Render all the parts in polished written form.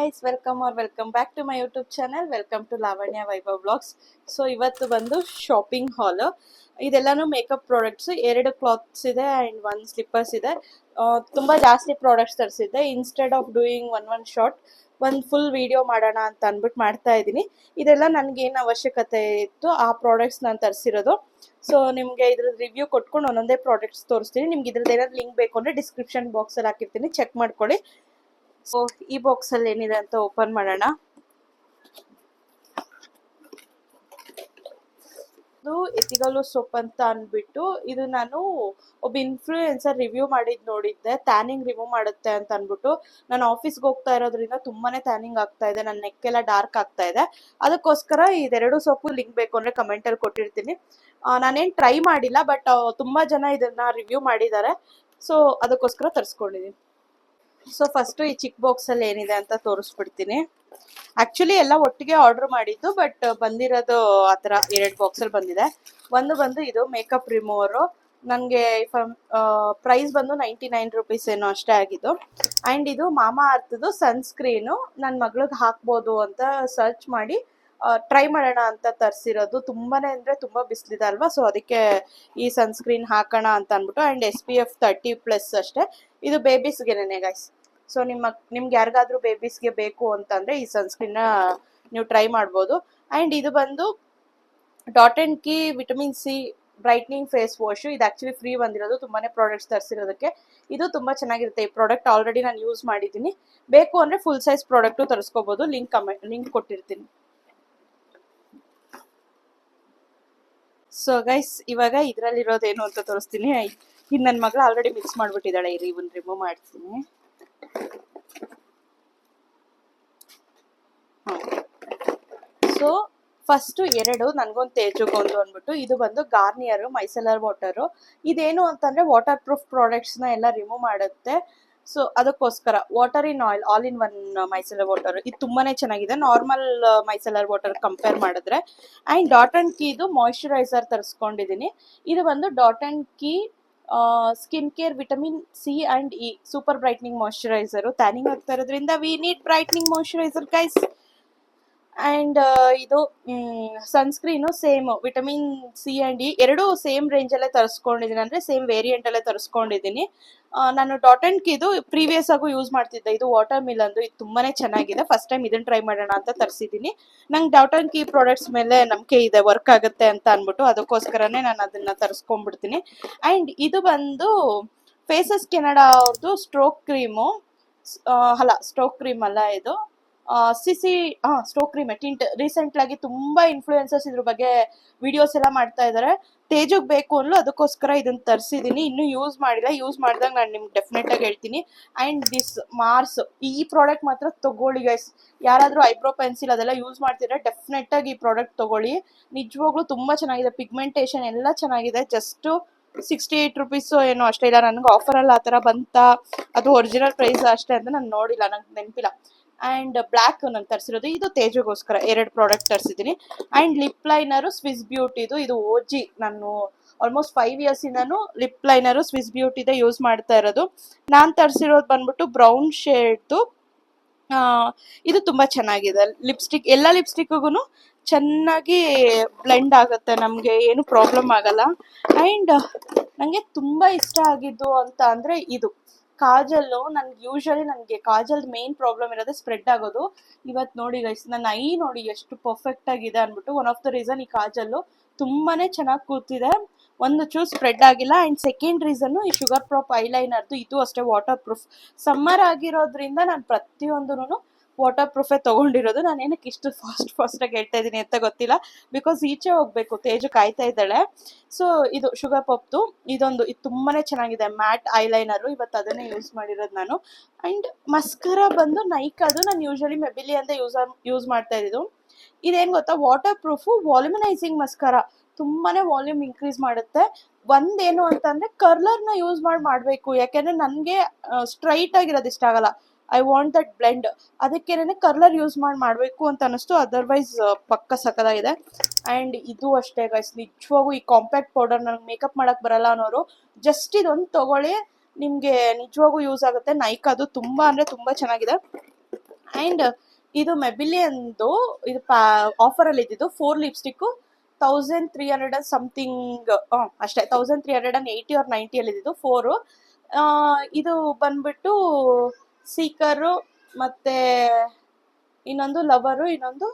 guys, welcome back to my YouTube channel. Welcome to Lavanya Vaibhav Vlogs. So ಇವತ್ತು ಬಂದು shopping ಹಾಲ್. ಇದೆಲ್ಲಾನು makeup products, 2 clothes ಇದೆ and 1 slippers ಇದೆ. ತುಂಬಾ ಜಾಸ್ತಿ products ತರಿಸಿದ್ದೆ. Instead of doing one short ಒಂದು full video ಮಾಡೋಣ ಅಂತ ಅಂದ್ಬಿಟ್ಟು ಮಾಡ್ತಾ ಇದ್ದೀನಿ. ಇದೆಲ್ಲ ನನಗೆ ಏನು ಅವಶ್ಯಕತೆ ಇತ್ತು ಆ ಪ್ರಾಡಕ್ಟ್ಸ್ ನಾನು ತರಿಸಿರೋದು. ಸೊ ನಿಮಗೆ ಇದ್ರ ರಿವ್ಯೂ ಕೊಟ್ಕೊಂಡು ಒಂದೊಂದೇ ಪ್ರಾಡಕ್ಟ್ಸ್ ತೋರಿಸ್ತೀನಿ. ನಿಮ್ಗೆ ಇದ್ರದ್ದು ಏನಾದ್ರು ಲಿಂಕ್ ಬೇಕು ಅಂದರೆ ಡಿಸ್ಕ್ರಿಪ್ಷನ್ ಬಾಕ್ಸಲ್ಲಿ ಹಾಕಿರ್ತೀನಿ, ಚೆಕ್ ಮಾಡ್ಕೊಳ್ಳಿ. ಸೊ ಈ ಬಾಕ್ಸ್ ಅಲ್ಲಿ ಏನಿದೆ ಅಂತ ಓಪನ್ ಮಾಡೋಣ. ಇದು ಎಥಿಕಲ್ ಸೋಪ್ ಅಂತ ಅಂದ್ಬಿಟ್ಟು, ಇದು ನಾನು ಒಬ್ಬ ಇನ್ಫ್ಲೂಯೆನ್ಸರ್ ರಿವ್ಯೂ ಮಾಡಿದ್ ನೋಡಿದ್ದೆ. ಟ್ಯಾನಿಂಗ್ ರಿಮೂವ್ ಮಾಡುತ್ತೆ ಅಂತ ಅಂದ್ಬಿಟ್ಟು. ನಾನು ಆಫೀಸ್ಗೆ ಹೋಗ್ತಾ ಇರೋದ್ರಿಂದ ತುಂಬಾನೇ ಟ್ಯಾನಿಂಗ್ ಆಗ್ತಾ ಇದೆ, ನನ್ನ ನೆಕ್ ಎಲ್ಲ ಡಾರ್ಕ್ ಆಗ್ತಾ ಇದೆ. ಅದಕ್ಕೋಸ್ಕರ ಇದೆರಡು ಸೋಪು ಲಿಂಕ್ ಬೇಕು ಅಂದ್ರೆ ಕಮೆಂಟ್ ಅಲ್ಲಿ ಕೊಟ್ಟಿರ್ತೀನಿ. ನಾನೇನ್ ಟ್ರೈ ಮಾಡಿಲ್ಲ, ಬಟ್ ತುಂಬಾ ಜನ ಇದನ್ನ ರಿವ್ಯೂ ಮಾಡಿದ್ದಾರೆ. ಸೊ ಅದಕ್ಕೋಸ್ಕರ ತರಿಸ್ಕೊಂಡಿದ್ದೀನಿ. ಸೊ ಫಸ್ಟ್ ಈ ಚಿಕ್ಕ ಬಾಕ್ಸ್ ಅಲ್ಲಿ ಏನಿದೆ ಅಂತ ತೋರಿಸ್ಬಿಡ್ತೀನಿ. ಆಕ್ಚುಲಿ ಎಲ್ಲ ಒಟ್ಟಿಗೆ ಆರ್ಡರ್ ಮಾಡಿದ್ದು, ಬಟ್ ಬಂದಿರೋದು ಆತರ 2 ಬಾಕ್ಸ್ ಅಲ್ಲಿ ಬಂದಿದೆ. ಒಂದು ಬಂದು ಇದು ಮೇಕಪ್ ರಿಮೂವರ್. ನನಗೆ ಪ್ರೈಸ್ ಬಂದು 99 ರೂಪೀಸ್ ಏನೋ ಅಷ್ಟೇ ಆಗಿದ್ದು. ಅಂಡ್ ಇದು ಮಾಮಾ ಅರ್ಥದ್ದು ಸನ್ಸ್ಕ್ರೀನು. ನನ್ನ ಮಗಳಿಗೆ ಹಾಕ್ಬೋದು ಅಂತ ಸರ್ಚ್ ಮಾಡಿ ಟ್ರೈ ಮಾಡೋಣ ಅಂತ ತರಿಸಿರೋದು. ತುಂಬಾನೇ ಅಂದ್ರೆ ತುಂಬಾ ಬಿಸಿಲಿದೆ ಅಲ್ವಾ, ಸೊ ಅದಕ್ಕೆ ಈ ಸನ್ಸ್ಕ್ರೀನ್ ಹಾಕೋಣ ಅಂತ ಅಂದ್ಬಿಟ್ಟು. ಅಂಡ್ SPF 30+ ಅಷ್ಟೇ. ಇದು ಬೇಬೀಸ್ಗೆನೆ ಗೈಸ್. ಸೊ ನಿಮ್ಗೆ ಯಾರಿಗಾದ್ರೂ ಬೇಬೀಸ್ಗೆ ಬೇಕು ಅಂತಂದ್ರೆ ಈ ಸನ್ಸ್ಕ್ರೀನ್ ನೀವು ಟ್ರೈ ಮಾಡ್ಬೋದು. ಅಂಡ್ ಇದು ಬಂದು dot and key vitamin C brightening face wash. ಇದು ಆಕ್ಚುಲಿ ಫ್ರೀ ಬಂದಿರೋದು. ತುಂಬಾನೇ ಪ್ರಾಡಕ್ಟ್ಸ್ ತರಿಸಿರೋದಕ್ಕೆ ಇದು ತುಂಬಾ ಚೆನ್ನಾಗಿರುತ್ತೆ. ಈ ಪ್ರಾಡಕ್ಟ್ ಆಲ್ರೆಡಿ ನಾನು ಯೂಸ್ ಮಾಡಿದ್ದೀನಿ. ಬೇಕು ಅಂದ್ರೆ ಫುಲ್ ಸೈಜ್ ಪ್ರಾಡಕ್ಟು ತರಿಸ್ಕೋಬಹುದು. ಲಿಂಕ್ ಕೊಟ್ಟಿರ್ತೀನಿ. ಸೊ ಗೈಸ್, ಇವಾಗ ಇದ್ರಲ್ಲಿರೋದೇನು ಅಂತ ತೋರಿಸ್ತೀನಿ. ಇದು ನನ್ನ ಮಗಳು ಆಲ್ರೆಡಿ ಮಿಕ್ಸ್ ಮಾಡ್ಬಿಟ್ಟಿದ್ದಾಳೆ. ಇವನ್ ರಿಮೂವ್ ಮಾಡ್ತೀನಿ. ಸೊ ಫಸ್ಟ್ 2 ನನ್ಗೊಂದು ತೇಜುಗೊಂದು ಅಂದ್ಬಿಟ್ಟು. ಇದು ಬಂದು ಗಾರ್ನಿಯರ್ ಮೈಸೆಲರ್ ವಾಟರ್. ಇದೇನು ಅಂತಂದ್ರೆ ವಾಟರ್ ಪ್ರೂಫ್ ಪ್ರಾಡಕ್ಟ್ಸ್ ನ ಎಲ್ಲ ರಿಮೂವ್ ಮಾಡುತ್ತೆ. ಸೊ ಅದಕ್ಕೋಸ್ಕರ water in oil, all in one micellar water. ಇದು ತುಂಬಾನೇ ಚೆನ್ನಾಗಿದೆ ನಾರ್ಮಲ್ ಮೈಸೆಲರ್ ವಾಟರ್ ಕಂಪೇರ್ ಮಾಡಿದ್ರೆ. ಅಂಡ್ ಡಾಟ್ ಅಂಡ್ ಕೀ ಇದು ಮಾಯಿಶ್ಚರೈಸರ್ ತರಿಸ್ಕೊಂಡಿದ್ದೀನಿ. ಇದು ಬಂದು dot and Key skin care vitamin C and E super brightening moisturiser. Tanning ಆಗ್ತಾ ಇರೋದ್ರಿಂದ we need brightening moisturiser guys. And ಇದು sunscreen same vitamin C and E ಎರಡೂ same range ಅಲ್ಲೇ ತರಿಸ್ಕೊಂಡಿದ್ದೀನಿ, ಅಂದ್ರೆ ಸೇಮ್ ವೇರಿಯಂಟ್ ಅಲ್ಲೇ ತರಿಸ್ಕೊಂಡಿದ್ದೀನಿ. ನಾನು ಡಾಟ್ ಅಂಡ್ ಕೀದು ಪ್ರೀವಿಯಸ್ ಆಗೂ ಯೂಸ್ ಮಾಡ್ತಿದ್ದೆ. ಇದು ವಾಟರ್ ಮಿಲನ್ದು. ಇದು ತುಂಬಾನೇ ಚೆನ್ನಾಗಿದೆ. ಫಸ್ಟ್ ಟೈಮ್ ಇದನ್ನ ಟ್ರೈ ಮಾಡೋಣ ಅಂತ ತರಿಸಿದ್ದೀನಿ. ನಂಗೆ ಡಾಟ್ ಅಂಡ್ ಕೀ ಪ್ರಾಡಕ್ಟ್ಸ್ ಮೇಲೆ ನಂಬಿಕೆ ಇದೆ, ವರ್ಕ್ ಆಗುತ್ತೆ ಅಂತ ಅಂದ್ಬಿಟ್ಟು. ಅದಕ್ಕೋಸ್ಕರನೇ ನಾನು ಅದನ್ನ ತರಿಸ್ಕೊಂಡ್ಬಿಡ್ತೀನಿ. ಅಂಡ್ ಇದು ಬಂದು ಫೇಸಸ್ ಕೆನಡಾ ಅವ್ರದ್ದು ಸ್ಟ್ರೋಕ್ ಕ್ರೀಮು. ಸ್ಟ್ರೋಕ್ ಕ್ರೀಮ್ ಅಲ್ಲ ಇದು, ಸ್ಟ್ರೋಕ್ ಕ್ರೀಮ್ ಟಿಂಟ್. ರೀಸೆಂಟ್ ಆಗಿ ತುಂಬಾ ಇನ್ಫ್ಲೂಯೆನ್ಸರ್ಸ್ ಇದ್ರ ಬಗ್ಗೆ ವಿಡಿಯೋಸ್ ಎಲ್ಲ ಮಾಡ್ತಾ ಇದಾರೆ. ತೇಜುಗ್ ಬೇಕು ಅನ್ಲು, ಅದಕ್ಕೋಸ್ಕರ ಇದನ್ನ ತರಿಸಿದೀನಿ. ಇನ್ನೂ ಯೂಸ್ ಮಾಡಿಲ್ಲ. ಯೂಸ್ ಮಾಡಿದಾಗ ನಾನು ನಿಮ್ಗೆ ಡೆಫಿನೆಟ್ ಆಗಿ ಹೇಳ್ತೀನಿ. ಅಂಡ್ ದಿಸ್ ಮಾರ್ಸ್, ಈ ಪ್ರಾಡಕ್ಟ್ ಮಾತ್ರ ತಗೊಳ್ಳಿ ಗೈಸ್. ಯಾರಾದ್ರೂ ಐಬ್ರೋ ಪೆನ್ಸಿಲ್ ಅದೆಲ್ಲ ಯೂಸ್ ಮಾಡ್ತಿದ್ರೆ ಡೆಫಿನೆಟ್ ಆಗಿ ಈ ಪ್ರಾಡಕ್ಟ್ ತಗೊಳ್ಳಿ. ನಿಜವಾಗ್ಲೂ ತುಂಬಾ ಚೆನ್ನಾಗಿದೆ. ಪಿಗ್ಮೆಂಟೇಶನ್ ಎಲ್ಲ ಚೆನ್ನಾಗಿದೆ. ಜಸ್ಟ್ 68 ರೂಪೀಸ್ ಏನೋ ಅಷ್ಟೇ. ಇಲ್ಲ ನನಗೆ ಆಫರ್ ಅಲ್ಲಿ ಆತರ ಬಂತ, ಅದು ಒರಿಜಿನಲ್ ಪ್ರೈಸ್ ಅಷ್ಟೇ ಅಂತ ನಾನು ನೋಡಿಲ್ಲ, ನಂಗೆ ನೆನಪಿಲ್ಲ. ಅಂಡ್ ಬ್ಲ್ಯಾಕ್ ನಾನು ತರಿಸಿರೋದು. ಇದು ತೇಜುಗೋಸ್ಕರ 2 ಪ್ರಾಡಕ್ಟ್ ತರಿಸಿದ್ದೀನಿ. ಅಂಡ್ ಲಿಪ್ ಲೈನರು ಸ್ವಿಸ್ ಬ್ಯೂಟಿದು. ಇದು OG. ನಾನು ಆಲ್ಮೋಸ್ಟ್ 5 ಇಯರ್ಸ್ ಇಂದಾನು ಲಿಪ್ ಲೈನರು ಸ್ವಿಸ್ ಬ್ಯೂಟಿದೆ ಯೂಸ್ ಮಾಡ್ತಾ ಇರೋದು. ನಾನು ತರಿಸಿರೋದು ಬಂದ್ಬಿಟ್ಟು ಬ್ರೌನ್ ಶೇಡ್ದು. ಇದು ತುಂಬಾ ಚೆನ್ನಾಗಿದೆ. ಲಿಪ್ಸ್ಟಿಕ್, ಎಲ್ಲ ಲಿಪ್ಸ್ಟಿಕ್ಗೂ ಚೆನ್ನಾಗಿ ಬ್ಲೆಂಡ್ ಆಗುತ್ತೆ, ನಮಗೆ ಏನು ಪ್ರಾಬ್ಲಮ್ ಆಗಲ್ಲ. ಅಂಡ್ ನನಗೆ ತುಂಬಾ ಇಷ್ಟ ಆಗಿದ್ದು ಅಂತ ಅಂದ್ರೆ ಇದು ಕಾಜಲ್ಲು. ನನಗೆ ಕಾಜಲ್ ಮೇನ್ ಪ್ರಾಬ್ಲಮ್ ಇರೋದೇ ಸ್ಪ್ರೆಡ್ ಆಗೋದು. ಇವತ್ತು ನೋಡಿ ಗೈಸ್, ನನ್ನ ಐ ನೋಡಿ ಎಷ್ಟು ಪರ್ಫೆಕ್ಟ್ ಆಗಿದೆ ಅಂದ್ಬಿಟ್ಟು. ಒನ್ ಆಫ್ ದ ರೀಸನ್ ಈ ಕಾಜಲ್ಲು ತುಂಬಾನೇ ಚೆನ್ನಾಗಿ ಕೂತಿದೆ, ಒಂದು ಚೂರು ಸ್ಪ್ರೆಡ್ ಆಗಿಲ್ಲ. ಅಂಡ್ ಸೆಕೆಂಡ್ ರೀಸನ್ ಈ ಶುಗರ್ ಪ್ರಾಪ್ ಐಲೈನರ್ದು. ಇದು ಅಷ್ಟೇ ವಾಟರ್ ಪ್ರೂಫ್. ಸಮ್ಮರ್ ಆಗಿರೋದ್ರಿಂದ ನಾನು ಪ್ರತಿಯೊಂದೂ ವಾಟರ್ ಪ್ರೂಫೇ ತಗೊಂಡಿರೋದು. ನಾನು ಏನಕ್ಕೆ ಇಷ್ಟು ಫಾಸ್ಟ್ ಆಗಿ ಹೇಳ್ತಾ ಇದ್ದೀನಿ ಅಂತ ಗೊತ್ತಿಲ್ಲ, ಬಿಕಾಸ್ ಈಚೆ ಹೋಗ್ಬೇಕು, ತೇಜು ಕಾಯ್ತಾ ಇದ್ದಾಳೆ. ಸೊ ಇದು ಶುಗರ್ ಪಾಪ್ದು ಇದು ತುಂಬಾನೇ ಚೆನ್ನಾಗಿದೆ ಮ್ಯಾಟ್ ಐಲೈನರು. ಇವತ್ತು ಅದನ್ನೇ ಯೂಸ್ ಮಾಡಿರೋದು ನಾನು. ಅಂಡ್ ಮಸ್ಕರಾ ಬಂದು ನೈಕಾದು. ನಾನು ಯೂಶಲಿ ಮೆಬಿಲಿ ಅಂತ ಯೂಸ್ ಮಾಡ್ತಾ ಇದ್ದು. ಇದೇನ್ ಗೊತ್ತಾ, ವಾಟರ್ ಪ್ರೂಫು ವಾಲ್ಯುಮನೈಸಿಂಗ್ ಮಸ್ಕರಾ. ತುಂಬಾನೇ ವಾಲ್ಯೂಮ್ ಇನ್ಕ್ರೀಸ್ ಮಾಡುತ್ತೆ. ಒಂದೇನು ಅಂತಂದ್ರೆ ಕರ್ಲರ್ನ ಯೂಸ್ ಮಾಡಬೇಕು. ಯಾಕೆಂದ್ರೆ ನನಗೆ ಸ್ಟ್ರೈಟ್ ಆಗಿರೋದು ಇಷ್ಟ ಆಗಲ್ಲ. I want that blend. ಅದಕ್ಕೇನೆ ಕರ್ಲರ್ ಯೂಸ್ ಮಾಡಬೇಕು ಅಂತ ಅನಿಸ್ತು. ಅದರ್ವೈಸ್ ಪಕ್ಕ ಸಕ್ಕದಾಗಿದೆ. ಅಂಡ್ ಇದು ಅಷ್ಟೇ ಗೈಸ್, ನಿಜವಾಗೂ ಈ ಕಾಂಪ್ಯಾಕ್ಟ್ ಪೌಡರ್ ನನಗೆ ಮೇಕಪ್ ಮಾಡಕ್ ಬರಲ್ಲ ಅನ್ನೋರು ಜಸ್ಟ್ ಇದೊಂದು ತಗೊಳ್ಳಿ, ನಿಮ್ಗೆ ನಿಜವಾಗೂ ಯೂಸ್ ಆಗುತ್ತೆ. ನೈಕಾದು ತುಂಬಾ ಅಂದ್ರೆ ತುಂಬಾ ಚೆನ್ನಾಗಿದೆ. ಆ್ಯಂಡ್ ಇದು ಮೆಬಿಲಿಯನ್ದು ಇದು ಆಫರಲ್ಲಿ ಇದ್ದಿದ್ದು 4 ಲಿಪ್ಸ್ಟಿಕ್ಕು 1300 ಸಮಥಿಂಗ್, ಅಷ್ಟೇ 1380 ಆರ್ 90 ಇದ್ದಿದ್ದು 4. ಇದು ಬಂದ್ಬಿಟ್ಟು ಸೀಕರು ಮತ್ತು ಇನ್ನೊಂದು ಲವರು, ಇನ್ನೊಂದು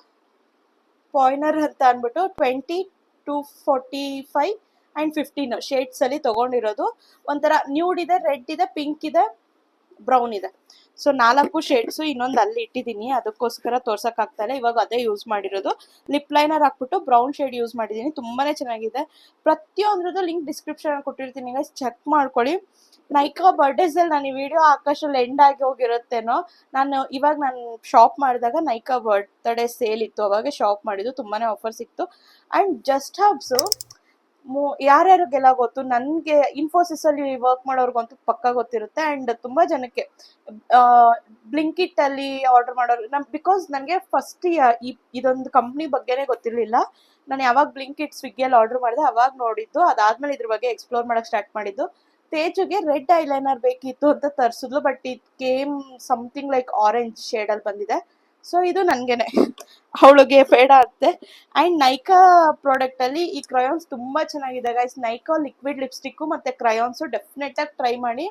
ಪಾಯ್ನರ್ ಅಂತ ಅಂದ್ಬಿಟ್ಟು 20 to 45 ಆ್ಯಂಡ್ 15 ಶೇಡ್ಸಲ್ಲಿ ತೊಗೊಂಡಿರೋದು. ಒಂಥರ ನ್ಯೂಡ್ ಇದೆ, ರೆಡ್ ಇದೆ, ಪಿಂಕ್ ಇದೆ, ಬ್ರೌನ್ ಇದೆ. So 4 shades. ಇನ್ನೊಂದು ಅಲ್ಲಿ ಇಟ್ಟಿದ್ದೀನಿ, ಅದಕ್ಕೋಸ್ಕರ ತೋರ್ಸೋಕ್ಕಾಗ್ತಾಯಿಲ್ಲ. ಇವಾಗ ಅದೇ ಯೂಸ್ ಮಾಡಿರೋದು. ಲಿಪ್ ಲೈನರ್ ಹಾಕ್ಬಿಟ್ಟು ಬ್ರೌನ್ ಶೇಡ್ ಯೂಸ್ ಮಾಡಿದ್ದೀನಿ. ತುಂಬಾ ಚೆನ್ನಾಗಿದೆ. ಪ್ರತಿಯೊಂದ್ರದ್ದು ಲಿಂಕ್ ಡಿಸ್ಕ್ರಿಪ್ಷನಲ್ಲಿ ಕೊಟ್ಟಿರ್ತೀನಿ ಗೈಸ್, ಚೆಕ್ ಮಾಡ್ಕೊಳ್ಳಿ. ನೈಕಾ ಬರ್ಡೇಸಲ್ಲಿ ನಾನು ಈ ವಿಡಿಯೋ ಆಕಾಶಲ್ಲಿ ಎಂಡ್ ಆಗಿ ಹೋಗಿರುತ್ತೇನೋ. ಇವಾಗ ನಾನು ಶಾಪ್ ಮಾಡಿದಾಗ ನೈಕಾ ಬರ್ತ್ಡೇ ಸೇಲ್ ಇತ್ತು, ಅವಾಗ ಶಾಪ್ ಮಾಡಿದ್ದು. ತುಂಬಾ ಆಫರ್ ಸಿಕ್ತು. ಆ್ಯಂಡ್ ಜಸ್ಟ್ ಹಬ್ಸು ಯಾರ್ಯಾರಿಗೆಲ್ಲ ಗೊತ್ತು, ನನಗೆ ಇನ್ಫೋಸಿಸಲ್ಲಿ ವರ್ಕ್ ಮಾಡೋರ್ಗಂತೂ ಪಕ್ಕ ಗೊತ್ತಿರುತ್ತೆ. ಆ್ಯಂಡ್ ತುಂಬ ಜನಕ್ಕೆ ಬ್ಲಿಂಕಿಟ್ಟಲ್ಲಿ ಆರ್ಡರ್ ಮಾಡೋರು ಬಿಕಾಸ್ ನನಗೆ ಫಸ್ಟ್ ಇದೊಂದು ಕಂಪ್ನಿ ಬಗ್ಗೆನೇ ಗೊತ್ತಿರಲಿಲ್ಲ. ನಾನು ಯಾವಾಗ ಬ್ಲಿಂಕಿಟ್ ಸ್ವಿಗ್ಗಿಯಲ್ಲಿ ಆರ್ಡರ್ ಮಾಡಿದೆ ಅವಾಗ ನೋಡಿದ್ದು. ಅದಾದಮೇಲೆ ಇದ್ರ ಬಗ್ಗೆ ಎಕ್ಸ್ಪ್ಲೋರ್ ಮಾಡೋಕ್ಕೆ ಸ್ಟಾರ್ಟ್ ಮಾಡಿದ್ದು. ತೇಜುಗೆ ರೆಡ್ ಐಲೈನರ್ ಬೇಕಿತ್ತು ಅಂತ ತರಿಸಿದ್ಲು, but it came something like orange ಶೇಡಲ್ಲಿ ಬಂದಿದೆ. ಸೊ ಇದು ನನಗೇನೆ, ಅವಳಿಗೆ ಬೇಡ ಅಂತೆ. ಆ್ಯಂಡ್ ನೈಕಾ ಪ್ರಾಡಕ್ಟಲ್ಲಿ ಈ ಕ್ರಯಾನ್ಸ್ ತುಂಬ ಚೆನ್ನಾಗಿದೆ ಗೈಸ್. ನೈಕಾ ಲಿಕ್ವಿಡ್ ಲಿಪ್ಸ್ಟಿಕ್ಕು ಮತ್ತು ಕ್ರಯಾನ್ಸು ಡೆಫಿನೆಟಾಗಿ ಟ್ರೈ ಮಾಡಿ.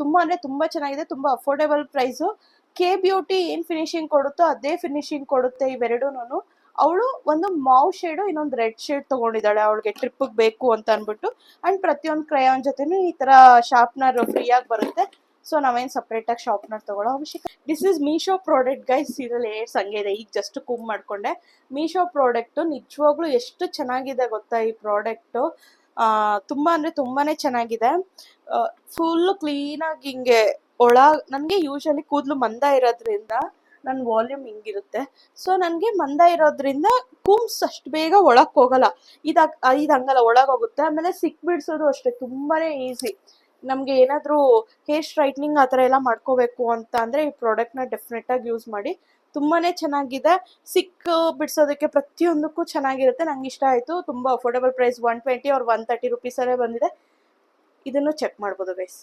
ತುಂಬ ಅಂದರೆ ತುಂಬ ಚೆನ್ನಾಗಿದೆ, ತುಂಬ ಅಫೋರ್ಡೆಬಲ್ ಪ್ರೈಸು. ಕೆ ಬ್ಯೂಟಿ ಏನು ಫಿನಿಶಿಂಗ್ ಕೊಡುತ್ತೋ ಅದೇ ಫಿನಿಶಿಂಗ್ ಕೊಡುತ್ತೆ ಇವೆರಡೂ. ಅವಳು ಒಂದು ಮಾವ್ ಶೇಡು, ಇನ್ನೊಂದು ರೆಡ್ ಶೇಡ್ ತೊಗೊಂಡಿದ್ದಾಳೆ ಅವಳಿಗೆ ಟ್ರಿಪ್ಪಿಗೆ ಬೇಕು ಅಂತ ಅಂದ್ಬಿಟ್ಟು. ಆ್ಯಂಡ್ ಪ್ರತಿಯೊಂದು ಕ್ರಯಾನ್ ಜೊತೆನೂ ಈ ಥರ ಶಾರ್ಪ್ನರ್ ಫ್ರೀಯಾಗಿ ಬರುತ್ತೆ. ಸೊ ನಾವೇನು ಸಪ್ರೇಟಾಗಿ ಶಾರ್ಪ್ನರ್ ತೊಗೊಳ್ಳೋ ಅವಶ್ಯಕ. This is Meesho product guys. ಇದರಲ್ಲಿ ಏರ್ಸ್ ಹಂಗೆ ಇದೆ, ಈಗ ಜಸ್ಟ್ ಕುಮ್ ಮಾಡಿಕೊಂಡೆ. ಮೀಶೋ ಪ್ರಾಡಕ್ಟು ನಿಜವಾಗ್ಲೂ ಎಷ್ಟು ಚೆನ್ನಾಗಿದೆ ಗೊತ್ತಾ ಈ ಪ್ರಾಡಕ್ಟು. ತುಂಬ ಅಂದರೆ ತುಂಬಾ ಚೆನ್ನಾಗಿದೆ. ಫುಲ್ಲು ಕ್ಲೀನಾಗಿ ಹಿಂಗೆ ನನಗೆ ಯೂಶಲಿ ಕೂದಲು ಮಂದ ಇರೋದ್ರಿಂದ ನನ್ನ ವಾಲ್ಯೂಮ್ ಹಿಂಗಿರುತ್ತೆ. ಸೊ ನನಗೆ ಮಂದ ಇರೋದ್ರಿಂದ ಕೂಮ್ಸ್ ಅಷ್ಟು ಬೇಗ ಒಳಕ್ಕೆ ಹೋಗಲ್ಲ. ಇದು ಹಂಗಲ್ಲ, ಒಳಗೆ ಹೋಗುತ್ತೆ. ಆಮೇಲೆ ಬಿಡಿಸೋದು ಅಷ್ಟೇ ತುಂಬಾ ಈಸಿ. ನಮಗೆ ಏನಾದರೂ ಹೇರ್ ಸ್ಟ್ರೈಟ್ನಿಂಗ್ ಆ ಥರ ಎಲ್ಲ ಮಾಡ್ಕೋಬೇಕು ಅಂತ ಅಂದರೆ ಈ ಪ್ರಾಡಕ್ಟ್ನ ಡೆಫಿನೆಟಾಗಿ ಯೂಸ್ ಮಾಡಿ. ತುಂಬಾ ಚೆನ್ನಾಗಿದೆ. ಬಿಡಿಸೋದಕ್ಕೆ ಪ್ರತಿಯೊಂದಕ್ಕೂ ಚೆನ್ನಾಗಿರುತ್ತೆ. ನಂಗೆ ಇಷ್ಟ ಆಯಿತು. ತುಂಬ ಅಫೋರ್ಡೆಬಲ್ ಪ್ರೈಸ್, 120 or 130 ರುಪೀಸಲ್ಲೇ ಬಂದಿದೆ. ಇದನ್ನು ಚೆಕ್ ಮಾಡ್ಬೋದು ಗೈಸ್.